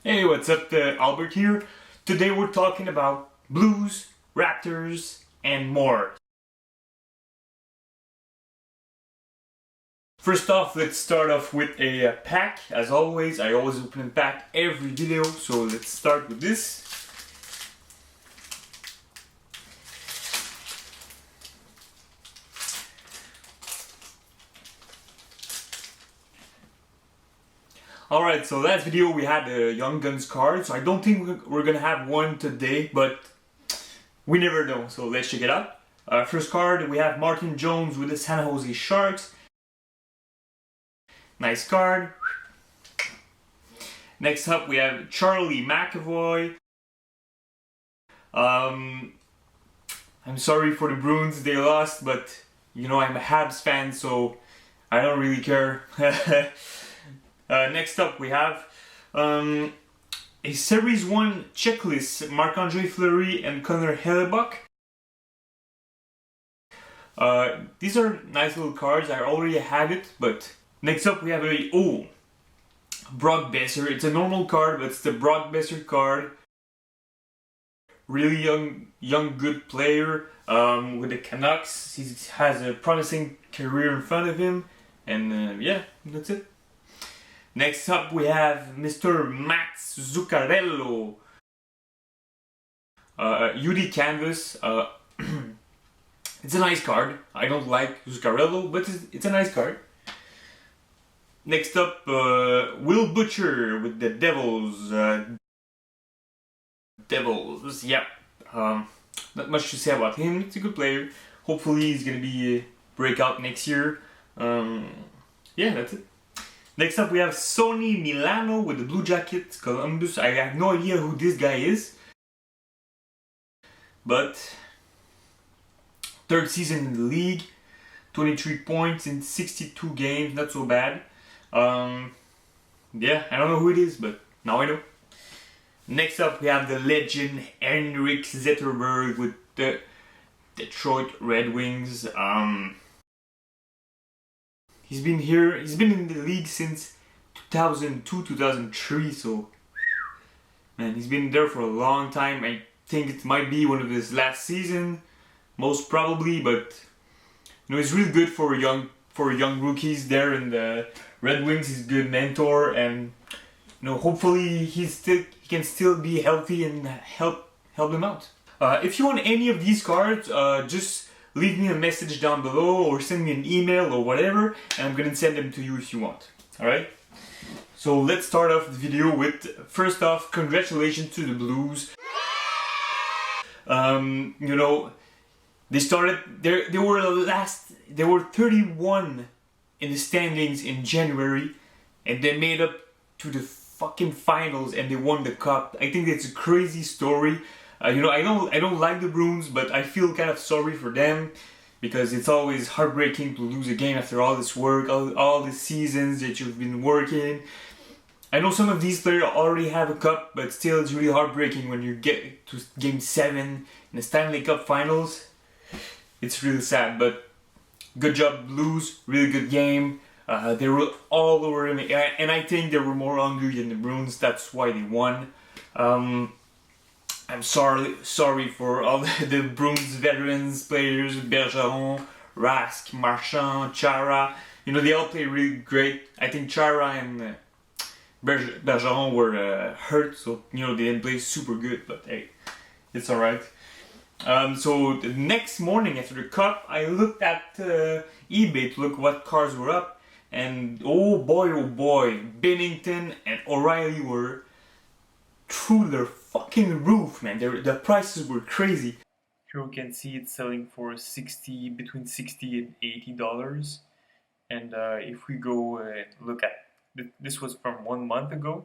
Hey, what's up? Albert here. Today we're talking about Blues, Raptors, and more. First off, let's start off with a pack. As always, I always open a pack every video, so let's start with this. Alright, so last video we had a Young Guns card, so I don't think we're gonna have one today, but we never know, so let's check it out. First card, we have Martin Jones with the San Jose Sharks. Nice card. Next up, we have Charlie McAvoy. I'm sorry for the Bruins, they lost, but you know I'm a Habs fan, so I don't really care. Next up, we have a Series 1 checklist, Marc-Andre Fleury and Connor Hellebuyck. These are nice little cards, I already have it, but next up we have a Brock Boeser. It's a normal card, but it's the Brock Boeser card. Really young good player with the Canucks. He has a promising career in front of him, and yeah, that's it. Next up we have Mr. Max Zuccarello. UD Canvas. It's a nice card. I don't like Zuccarello, but it's a nice card. Next up, Will Butcher with the Devils. Devils, yeah. Not much to say about him. It's a good player. Hopefully he's gonna be a breakout next year. Yeah, that's it. Next up we have Sonny Milano with the Blue Jackets, Columbus. I have no idea who this guy is. But third season in the league, 23 points in 62 games, not so bad. Yeah, I don't know who it is, but now I know. Next up we have the legend Henrik Zetterberg with the Detroit Red Wings. He's been in the league since 2002-2003, so man, he's been there for a long time. I think it might be one of his last season, most probably, but you know, he's really good for young rookies there in the Red Wings. He's a good mentor, and you know, hopefully he can still be healthy and help them out. If you want any of these cards, just leave me a message down below or send me an email or whatever, and I'm gonna send them to you if you want. Alright? So let's start off the video with, first off, congratulations to the Blues. You know, they were 31 in the standings in January, and they made up to the fucking finals and they won the cup. I think it's a crazy story. You know, I don't like the Bruins, but I feel kind of sorry for them because it's always heartbreaking to lose a game after all this work, all the seasons that you've been working. I know some of these players already have a cup, but still it's really heartbreaking when you get to Game 7 in the Stanley Cup Finals. It's really sad, but good job Blues, really good game. They were all over him, and I think they were more hungry than the Bruins, that's why they won. I'm sorry for all the Bruins veterans players, Bergeron, Rask, Marchand, Chara. You know, they all play really great. I think Chara and Bergeron were hurt, so you know, they didn't play super good, but hey, it's alright. So the next morning after the cup, I looked at eBay to look what cards were up, and oh boy, Bennington and O'Reilly were through their fucking roof, man. The prices were crazy. Here you can see it selling for between $60 and $80. And if we go look at this was from 1 month ago.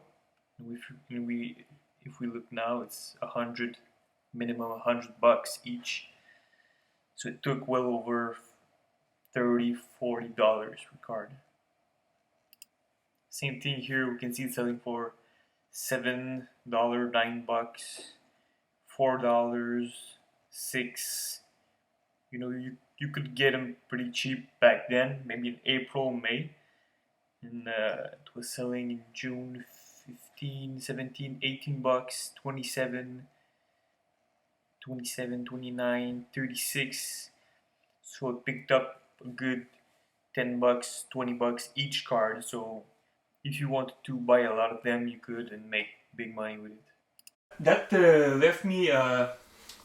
If we look now, it's minimum $100 each. So it took well over $30-40 per card. Same thing here. We can see it selling for $7, $9, $4, $6. You know, you could get them pretty cheap back then, maybe in April, May, and it was selling in June 15, 17, 18 bucks, 27, 27, 29, 36. So it picked up a good 10 bucks, 20 bucks each card. So if you wanted to buy a lot of them, you could and make big money with it. That left me a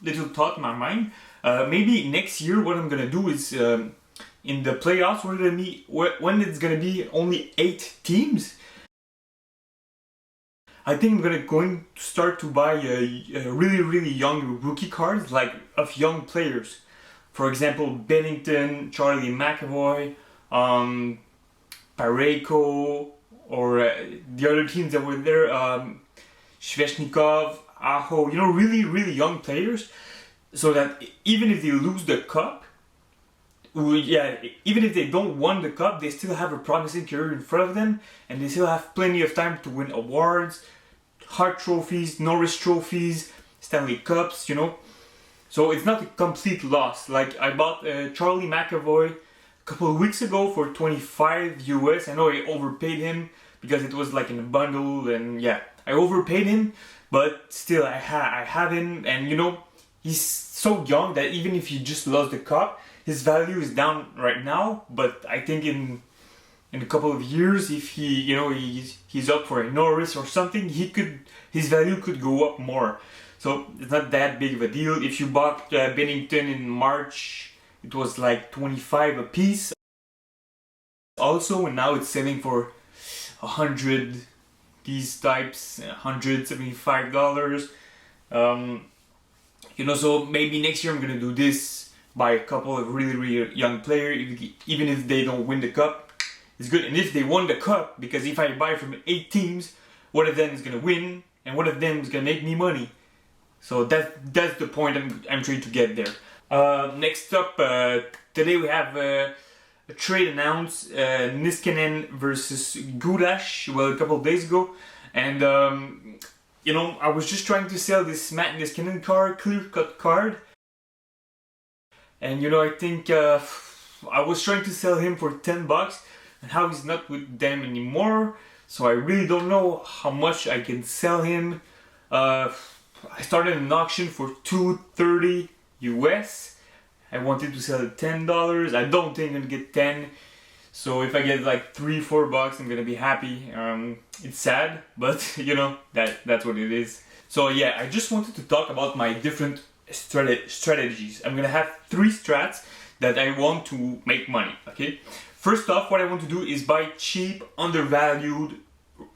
little thought in my mind. Maybe next year, what I'm gonna do is in the playoffs, when it's gonna be only 8 teams. I think I'm going to start to buy really young rookie cards, like of young players. For example, Bennington, Charlie McAvoy, Parayko, or the other teams that were there, Svechnikov, Aho, really young players, so that even if they lose the cup, even if they don't win the cup, they still have a promising career in front of them, and they still have plenty of time to win awards, Hart trophies, Norris trophies, Stanley Cups, So it's not a complete loss. Like I bought Charlie McAvoy a couple of weeks ago for 25 US. I know I overpaid him because it was like in a bundle, and yeah, I overpaid him, but still I have him, and he's so young that even if he just lost the cup, his value is down right now. But I think in a couple of years, if he's up for a Norris or something, his value could go up more. So it's not that big of a deal. If you bought Bennington in March, it was like 25 a piece. Also, and now it's selling for 100. These types, $175. So maybe next year I'm gonna do this. Buy a couple of really young players, even if they don't win the cup. It's good, and if they won the cup, because if I buy from 8 teams, one of them is gonna win, and one of them is gonna make me money. So that's the point I'm trying to get there. Next up, today we have a trade announced, Niskanen versus Gudas, a couple of days ago, and I was just trying to sell this Matt Niskanen card, clear-cut card, and I think I was trying to sell him for 10 bucks. And how he's not with them anymore, so I really don't know how much I can sell him. I started an auction for $230 US. I wanted to sell it $10. I don't think I'm gonna get 10. So if I get like 3-4 bucks, I'm gonna be happy. It's sad, but that's what it is. So yeah, I just wanted to talk about my different strategies. I'm gonna have 3 strats that I want to make money. Okay. First off, what I want to do is buy cheap, undervalued,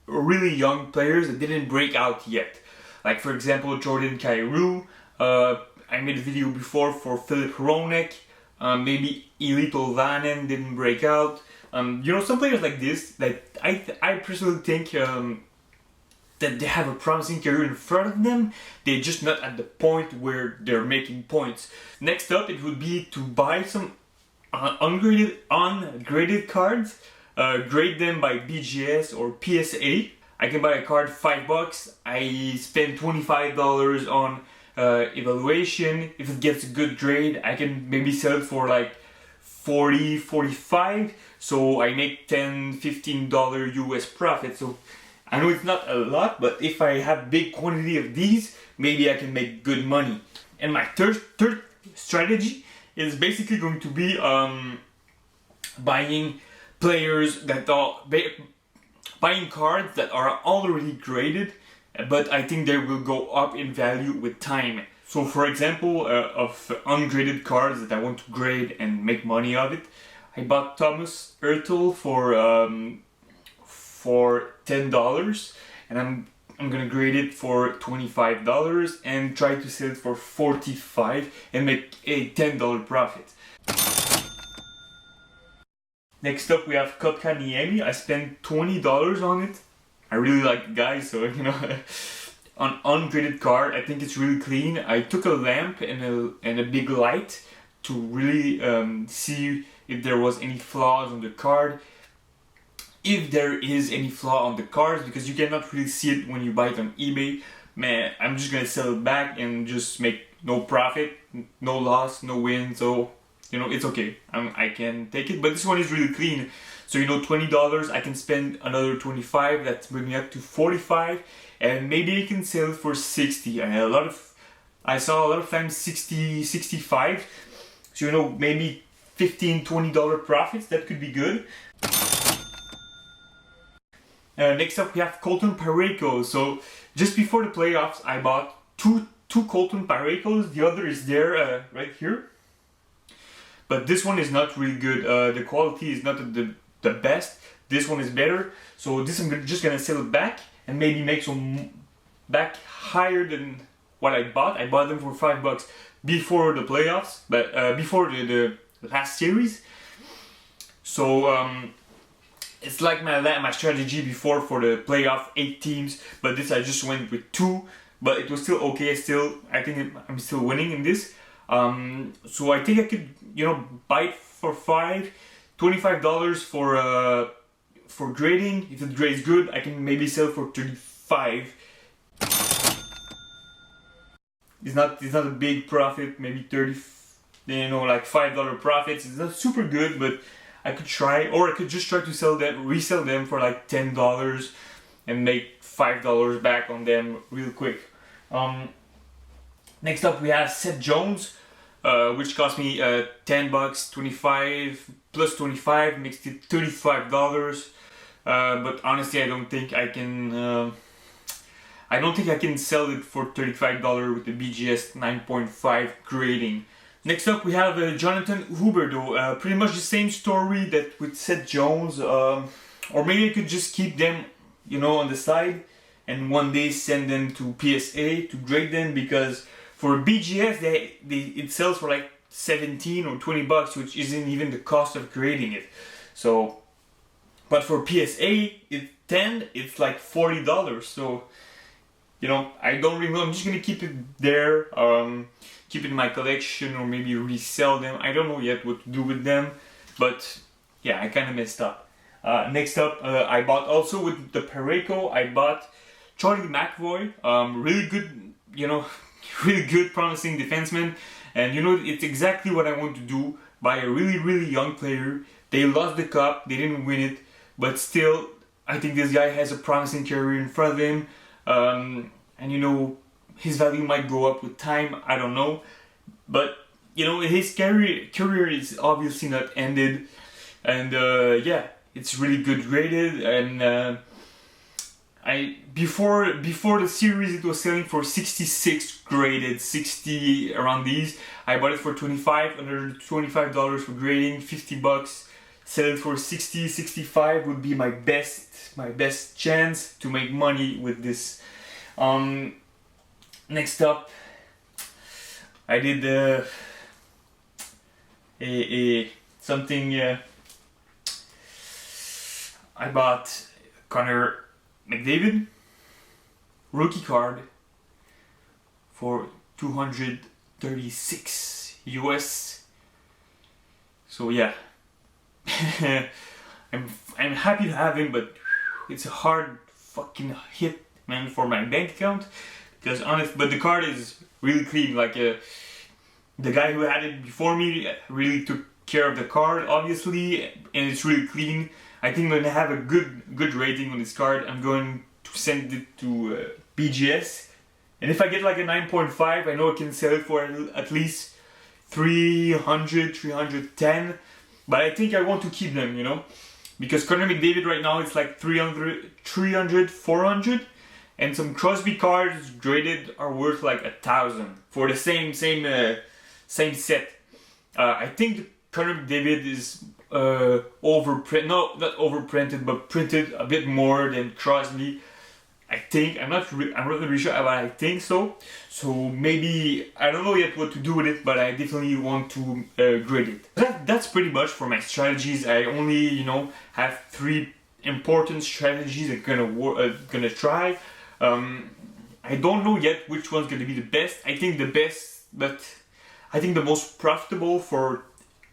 really young players that didn't break out yet. Like for example, Jordan Kyrou. I made a video before for Philip Hronek. Maybe Eeli Tolvanen didn't break out. Some players like this that I personally think that they have a promising career in front of them. They're just not at the point where they're making points. Next up, it would be to buy some ungraded cards, grade them by BGS or PSA. I can buy a card $5. I spend $25 on evaluation. If it gets a good grade, I can maybe sell it for like 40, 45. So I make $10, $15 US profit. So I know it's not a lot, but if I have big quantity of these, maybe I can make good money. And my third strategy is basically going to be buying players that are buying cards that are already graded, but I think they will go up in value with time. So for example, of ungraded cards that I want to grade and make money of it, I bought Thomas Hurtel for $10, and I'm gonna grade it for $25 and try to sell it for $45 and make a $10 profit. Next up we have Kotkaniemi. I spent $20 on it. I really like the guy, so on ungraded card, I think it's really clean. I took a lamp and a big light to really see if there was any flaws on the card. If there is any flaw on the cards, because you cannot really see it when you buy it on eBay, man, I'm just gonna sell it back and just make no profit, no loss, no win. So it's okay. I can take it, but this one is really clean. So you know, $20, I can spend another 25. That's bringing me up to 45, and maybe I can sell it for 60. And I saw a lot of times 60, 65. So you know, maybe $15, $20 profits. That could be good. Next up we have Colton Parayko. So just before the playoffs, I bought two Colton Paraykos. The other is there right here. But this one is not really good. The quality is not the best. This one is better. So this I'm just gonna sell it back and maybe make some back higher than what I bought. I bought them for $5 before the playoffs, but before the last series. So it's like my strategy before for the playoff 8 teams, but this I just went with 2, but it was still okay. I think I'm still winning in this. So I think I could, you know, buy it for $25 for grading. If the grade is good, I can maybe sell for 35. It's not a big profit, maybe 30, you know, like $5 profits. It's not super good, but I could try, or I could just try to resell them for like $10 and make $5 back on them real quick. Next up we have Seth Jones, which cost me $10, 25 plus 25 makes it $35. But honestly, I don't think I can sell it for $35 with the BGS 9.5 grading. Next up we have Jonathan Huberdeau. Pretty much the same story that with Seth Jones, or maybe I could just keep them, you know, on the side and one day send them to PSA to grade them, because for BGS it sells for like 17 or $20, which isn't even the cost of grading it. So, but for PSA it's like $40. So, you know, I don't really know. I'm just gonna keep it there, keep it in my collection, or maybe resell them. I don't know yet what to do with them, but yeah, I kind of messed up. Next up, I bought also with the Parayko, I bought Charlie McAvoy. Really good, you know, really good, promising defenseman. And you know, it's exactly what I want to do. Buy a really young player. They lost the cup, they didn't win it, but still, I think this guy has a promising career in front of him. And you know, his value might go up with time, I don't know. But you know, his career is obviously not ended. And yeah, it's really good graded. And before the series it was selling for 66 graded, 60 around these. I bought it for 25, under $25 for grading, $50. Sell it for 60, 65 would be my best chance to make money with this. Next up, I did something. I bought Connor McDavid rookie card for $236 US. So yeah, I'm happy to have him, but it's a hard fucking hit, man, for my bank account. Because but the card is really clean. Like the guy who had it before me really took care of the card, obviously, and it's really clean. I think I'm gonna have a good rating on this card. I'm going to send it to BGS, and if I get like a 9.5, I know I can sell it for at least 300, 310. But I think I want to keep them, you know, because Connor McDavid right now it's like 300, 400. And some Crosby cards graded are worth like 1,000 for the same set. I think Connor McDavid is not overprinted, but printed a bit more than Crosby. I think I'm not really sure, but I think so. So maybe I don't know yet what to do with it, but I definitely want to grade it. That's pretty much for my strategies. I only, you know, have 3 important strategies I'm gonna try. I don't know yet which one's gonna be the best. I think the most profitable for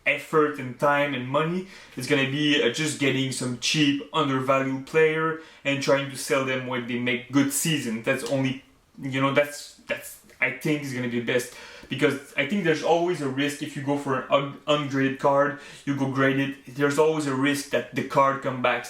effort and time and money is gonna be just getting some cheap, undervalued player and trying to sell them when they make good season. That's only, you know, that's I think is gonna be the best. because I think there's always a risk if you go for an ungraded card, you go graded, there's always a risk that the card comes back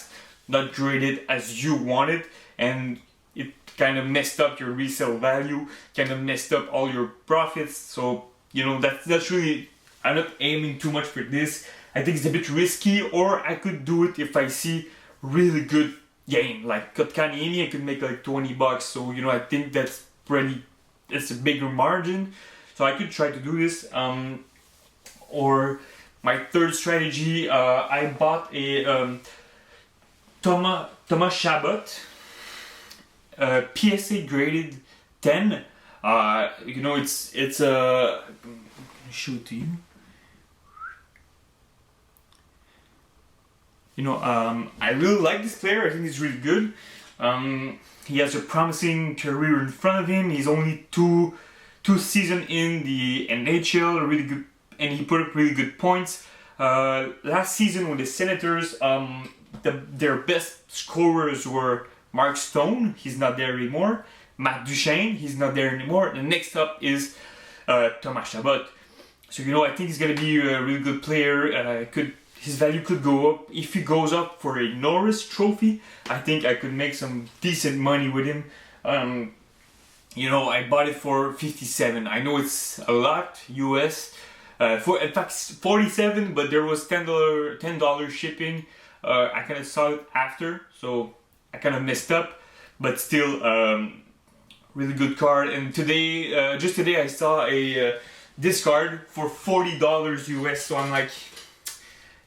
not graded as you want it, and it kind of messed up your resale value, kind of messed up all your profits. So you know, that's really, I'm not aiming too much for this. I think it's a bit risky, or I could do it if I see really good game like Kotkaniemi. I could make like $20, so you know, I think that's a bigger margin, so I could try to do this. Or my third strategy, I bought a Thomas Chabot PSA graded 10. You know, it's a, I'm gonna show it to you. You know, I really like this player. I think he's really good. He has a promising career in front of him. He's only two seasons in the NHL, really good, and he put up really good points. Last season with the Senators, their best scorers were Mark Stone. He's not there anymore. Matt Duchene. He's not there anymore. The next up is Thomas Chabot. So you know, I think he's gonna be a really good player. His value could go up. If he goes up for a Norris Trophy, I think I could make some decent money with him. You know, I bought it for 57. I know it's a lot US. In fact, 47, but there was $10 shipping. I kind of saw it after, so I kind of messed up. But still, really good card. And today, just today, I saw this card for $40 US. So I'm like,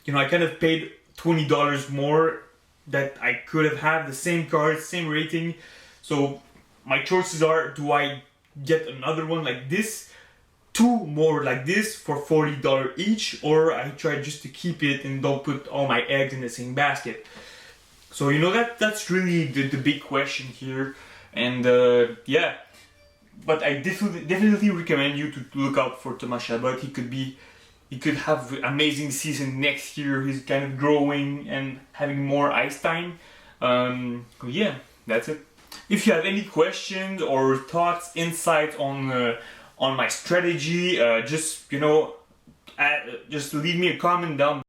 you know, I kind of paid $20 more that I could have had the same card, same rating. So my choices are, do I get another one like this, two more like this for $40 each, or I try just to keep it and don't put all my eggs in the same basket. So you know, that's really the big question here. And yeah, but I definitely recommend you to look out for Thomas Chabot. He could have an amazing season next year. He's kind of growing and having more ice time. Yeah, that's it. If you have any questions or thoughts, insights on my strategy, just, you know, just leave me a comment down